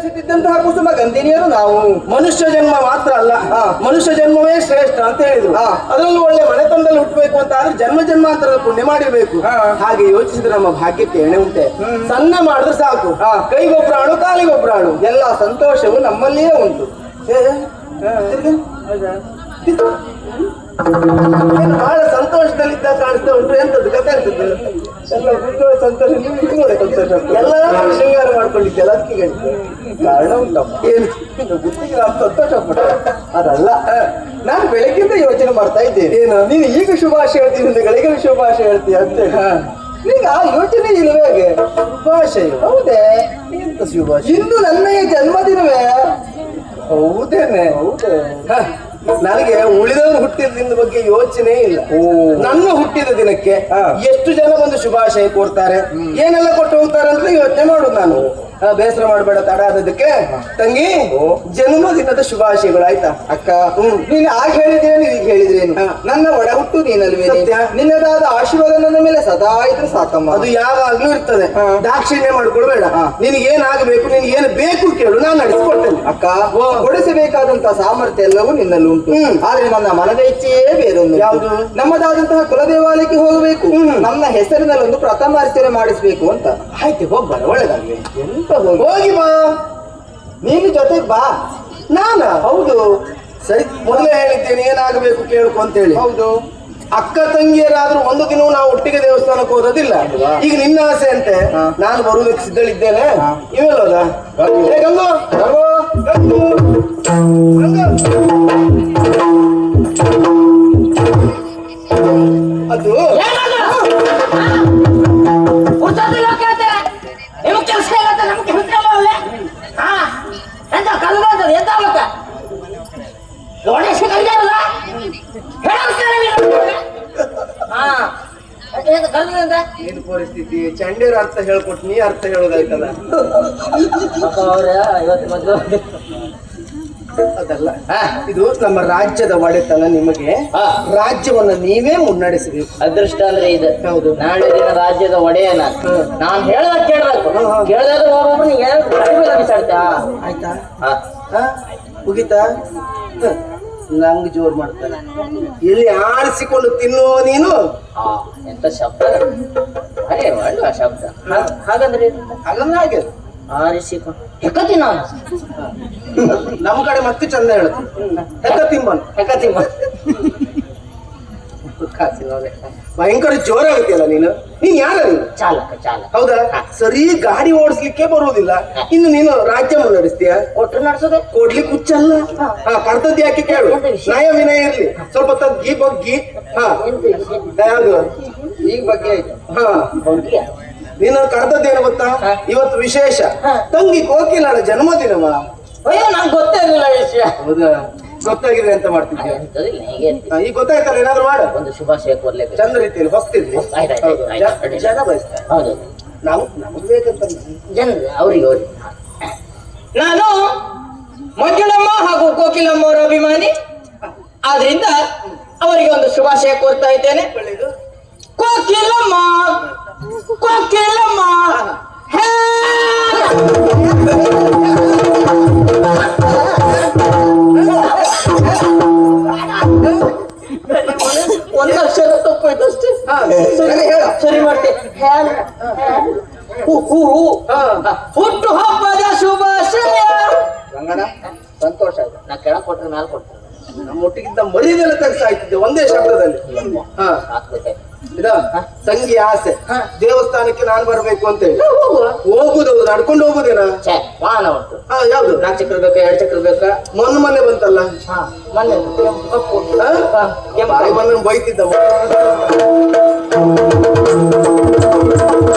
ವಿಕಸಿಸಿದ್ದಂತಹ ಕುಸುಮ ಗಂಧಿನಿಯರು ನಾವು. ಮನುಷ್ಯ ಜನ್ಮ ಮಾತ್ರ ಅಲ್ಲ, ಮನುಷ್ಯ ಜನ್ಮವೇ ಶ್ರೇಷ್ಠ ಅಂತ ಹೇಳಿದ್ರು. ಅದರಲ್ಲೂ ಒಳ್ಳೆ ಮನೆತನದಲ್ಲಿ ಹುಟ್ಟಬೇಕು ಅಂತ ಆದ್ರೆ ಜನ್ಮ ಜನ್ಮಾಂತರದ ಪುಣ್ಯ ಮಾಡಿರ್ಬೇಕು. ಹಾಗೆ ಯೋಚಿಸಿದ್ರೆ ನಮ್ಮ ಭಾಗ್ಯಕ್ಕೆ ಎಣೆ ಉಂಟೆ. ಸಣ್ಣ ಮಾಡಿದ್ರೆ ಸಾಕು, ಕೈಗೊಬ್ಬರಾಣು ಕಾಲಿಗೊಬ್ಬರಾಣು ಎಲ್ಲ ಸಂತೋಷವು ನಮ್ಮಲ್ಲಿಯೇ ಉಂಟು. ಬಹಳ ಸಂತೋಷದಲ್ಲಿದ್ದ ಕಾಣಿಸ್ತಾ ಉಂಟು. ಎಂತದ್ದು ಕತೆ ಆಗ್ತದೆ ಎಲ್ಲ ಸಂತೋಷ. ನೋಡಿ ಸಂತೋಷ ಎಲ್ಲ ಶೃಂಗಾರ ಮಾಡ್ಕೊಂಡಿದ್ದೆಲ್ಲ ಅದಕ್ಕೆ ಕಾರಣ ಉಂಟಪ್ಪ. ಏನು ಬುದ್ಧಿಗೆ ನಾನು ಸಂತೋಷ ಪಟ್ಟ ಅದಲ್ಲ. ನಾನು ಬೆಳಗ್ಗಿಂದ ಯೋಚನೆ ಮಾಡ್ತಾ ಇದ್ದೇನೆ. ಏನು ನೀನು ಈಗ ಶುಭಾಶಯ ಹೇಳ್ತೀನಿ, ಗಳಿಗೆ ಶುಭಾಶಯ ಹೇಳ್ತೀಯ ಅಂತೇಳಿ. ಈಗ ಆ ಯೋಚನೆ ಇಲ್ಲವೇ? ಹಾಗೆ ಶುಭಾಶಯ ಹೌದೇ? ಎಂತ ಶುಭಾಶಯ? ಇಂದು ನನ್ನಯ ಜನ್ಮದಿನವೇ. ಹೌದೇನೆ? ಹೌದೇ. ನನಗೆ ಉಳಿದವರು ಹುಟ್ಟಿದ ದಿನದ ಬಗ್ಗೆ ಯೋಚನೆ ಇಲ್ಲ. ನನ್ನ ಹುಟ್ಟಿದ ದಿನಕ್ಕೆ ಎಷ್ಟು ಜನ ಬಂದು ಶುಭಾಶಯ ಕೊಡ್ತಾರೆ, ಏನೆಲ್ಲ ಕೊಟ್ಟು ಹೋಗ್ತಾರೆ ಅಂತ ಯೋಚನೆ ಮಾಡುದು ನಾನು. ಬೇಸರ ಮಾಡಬೇಡ, ತಡ ಆದದಕ್ಕೆ ತಂಗಿ ಜನ್ಮದಿನದ ಶುಭಾಶಯಗಳು ಆಯ್ತಾ ಅಕ್ಕ. ನೀನು ಆಗ ಹೇಳಿದ್ರೇನು ಈಗ ಹೇಳಿದ್ರೇನು? ನನ್ನ ಒಡ ಹುಟ್ಟು ನೀನಲ್ವೇ? ನಿನ್ನದಾದ ಆಶೀರ್ವಾದ ನನ್ನ ಮೇಲೆ ಸದಾ ಇದ್ರೆ ಸಾಕಮ್ಮ. ಅದು ಯಾವಾಗ್ಲೂ ಇರ್ತದೆ. ದಾಕ್ಷಿಣ್ಯ ಮಾಡ್ಕೊಳ್ಬೇಡ. ನಿನಗೆ ಏನಾಗಬೇಕು, ನಿನಗೆ ಏನು ಬೇಕು ಕೇಳು, ನಾನು ನಡೆಸಿಕೊಡ್ತೇನೆ ಅಕ್ಕ. ಕೊಡಿಸಬೇಕಾದಂತ ಸಾಮರ್ಥ್ಯ ಎಲ್ಲವೂ ನಿನ್ನಲ್ಲಿ ಉಂಟು. ಆದ್ರೆ ನನ್ನ ಮನದ ಇಚ್ಛೆಯೇ ಬೇರೊಂದು. ಯಾವುದು? ನಮ್ಮದಾದಂತಹ ಕುಲದೇವಾಲಯಕ್ಕೆ ಹೋಗಬೇಕು, ನನ್ನ ಹೆಸರಿನಲ್ಲಿ ಒಂದು ಪ್ರಥಮ ಅರ್ಚನೆ ಮಾಡಿಸ್ಬೇಕು ಅಂತ. ಆಯ್ತು ಹೋಗ್ಬಾರ, ಒಳ್ಳೇದಾಗ್ಲಿ. ಹೋಗಿ ಬಾ, ನೀನು ಜೊತೆಗೆ ಬಾ. ನಾನ? ಹೌದು. ಸರಿ, ಮೊದಲೇ ಹೇಳಿದ್ದೇನೆ ಏನಾಗಬೇಕು ಕೇಳ್ಕೊ ಅಂತ ಹೇಳಿ. ಹೌದು. ಅಕ್ಕ ತಂಗಿಯರಾದ್ರೂ ಒಂದು ದಿನ ನಾವು ಒಟ್ಟಿಗೆ ದೇವಸ್ಥಾನಕ್ಕೆ ಹೋಗೋದಿಲ್ಲ. ಈಗ ನಿನ್ನ ಆಸೆ ಅಂತೆ, ನಾನು ಬರುವುದಕ್ಕೆ ಸಿದ್ಧಳಿದ್ದೇನೆ. ಇವೆಲ್ಲೋದ ಗಂಗು ಗಂಗು ಅದು ಏನು ಪರಿಸ್ಥಿತಿ? ಚಂಡೇರ ಅರ್ಥ ಹೇಳ್ಕೊಟ್ಟು ನೀ ಅರ್ಥ ಹೇಳೋದಾಯ್ತಲ್ಲ. ಅದಲ್ಲ, ಇದು ನಮ್ಮ ರಾಜ್ಯದ ಒಡೆತನ. ನಿಮಗೆ ರಾಜ್ಯವನ್ನ ನೀವೇ ಮುನ್ನಡೆಸಬೇಕು. ಅದೃಷ್ಟ ಅಂದ್ರೆ ಇದು. ಹೌದು. ನಾಳೆ ದಿನ ರಾಜ್ಯದ ಒಡೆಯನ ನಾನು ಹೇಳ್ದಾಗ ಕೇಳ್ಬೇಕು. ಕೇಳಿದ್ರೆ ಒಬ್ಬೊಬ್ರು ಬಿಸಾಡ್ತಾ. ಆಯ್ತಾ? ಮುಗಿತಾ? ನಂಗ್ ಜೋರ್ ಮಾಡ್ತಾನೆ. ಇಲ್ಲಿ ಆರಿಸಿಕೊಂಡು ತಿನ್ನುವ ನೀನು. ಎಂತ ಶಬ್ದ, ಒಳ್ಳೆ ಶಬ್ದ. ಹಾಗಂದ್ರೆ ಹಾಗಂದ್ರೆ ಹಾಗೆ ಆರಿಸಿಕೊಂಡು ಹೆಕ್ಕತಿ. ನಾನು ನಮ್ಮ ಕಡೆ ಮತ್ತೆ ಚಂದ ಹೇಳುತ್ತೆ, ಹೆಕ್ಕತಿಂಬನ್. ಭಯಂಕರ ಜೋರಾಗುತ್ತೆಲ್ಲ ನೀನು. ನೀನ್ ಯಾರ? ನೀನು ಚಾಲಕ. ಹೌದಾ? ಸರಿ, ಗಾಡಿ ಓಡಿಸ್ಲಿಕ್ಕೆ ಬರುವುದಿಲ್ಲ, ಇನ್ನು ನೀನು ರಾಜ್ಯ ಮುನ್ನಡೆಸ್ತೀಯ? ಕೊಟ್ರು ನಡ್ಸೋದೆ. ಕೊಡ್ಲಿಕ್ಕೆ ಹುಚ್ಚಲ್ಲ. ಕರ್ತದ್ದು ಯಾಕೆ ಕೇಳು. ನಯ ವಿನಯ ಇರ್ಲಿ ಸ್ವಲ್ಪ. ತಗ್ಗಿ ಬಗ್ಗಿ. ಯಾವುದು ಈಗ ಬಗ್ಗೆ ಆಯ್ತು. ನೀನು ಕರ್ತದ್ದೇನು ಗೊತ್ತಾ? ಇವತ್ತು ವಿಶೇಷ, ತಂಗಿ ಕೋಕಿಲಳ ಜನ್ಮದಿನವ. ಅಯ್ಯೋ, ನಂಗೆ ಗೊತ್ತೇ ಇರಲಿಲ್ಲ ವಿಷಯ. ಹೌದಾ? ಗೊತ್ತಾಗಿದೆ ಅಂತ ಮಾಡ್ತಿದ್ದೆ. ಈಗ ಗೊತ್ತಾಯ್ತಲ್ಲ, ಏನಾದ್ರು ಮಾಡ. ಒಂದು ಶುಭಾಶಯ ಕೊಡ್ಲೇಬೇಕು, ಚಂದ ರೀತಿಯಲ್ಲಿ ಹೊಸ್ತಿರ್ಲಿ. ಜನ ಬಯಸ್ತಾರೆ. ಹೌದು, ನಾವು ನಮ್ಗೆ ಬೇಕಂತ ಜನ ಅವ್ರಿಗೆ. ನಾನು ಮಂಜುಳಮ್ಮ ಹಾಗೂ ಕೋಕಿಲಮ್ಮ ಅವರ ಅಭಿಮಾನಿ ಆದ್ರಿಂದ ಅವರಿಗೆ ಒಂದು ಶುಭಾಶಯ ಕೋರ್ತಾ ಇದ್ದೇನೆ. ಕೋಕಿಲಮ್ಮ ಕೋಕಿಲಮ್ಮ ಒಂದು ಅಕ್ಷರ ತಪ್ಪಾಯ್ತಷ್ಟೇ. ಸರಿ ಮಾಡ್ತೇನೆ. ಹುಟ್ಟು ಹಬ್ಬದ ಶುಭಾಶಯ. ರಂಗಣ್ಣ ಸಂತೋಷ ಆಯ್ತು. ನಾ ಕೆಳಗೆ ಕೊಟ್ರೆ ಮ್ಯಾಲ ಕೊಡ್ತೇನೆ. ನಮ್ಮ ಒಟ್ಟಿಗಿದ್ದ ಮರಿದೆಲ್ಲ ತೆಗ್ಸಾಯ್ತಿದ್ದೆ ಒಂದೇ ಶಬ್ದದಲ್ಲಿ. ಇದ ತಂಗಿ ಆಸೆ, ದೇವಸ್ಥಾನಕ್ಕೆ ನಾನು ಬರ್ಬೇಕು ಅಂತ ಹೇಳಿ. ಹೋಗುದು ನಡ್ಕೊಂಡು ಹೋಗುದೇನಾ? ವಾಹನ ಉಂಟು. ಯಾವ್ದು? 4 ಚಕ್ರ ಬೇಕಾ 2 ಚಕ್ರ ಬೇಕಾ? ಮೊನ್ನೆ ಬಂತಲ್ಲ. ಮೊನ್ನೆ ಬೈತಿದ್ದ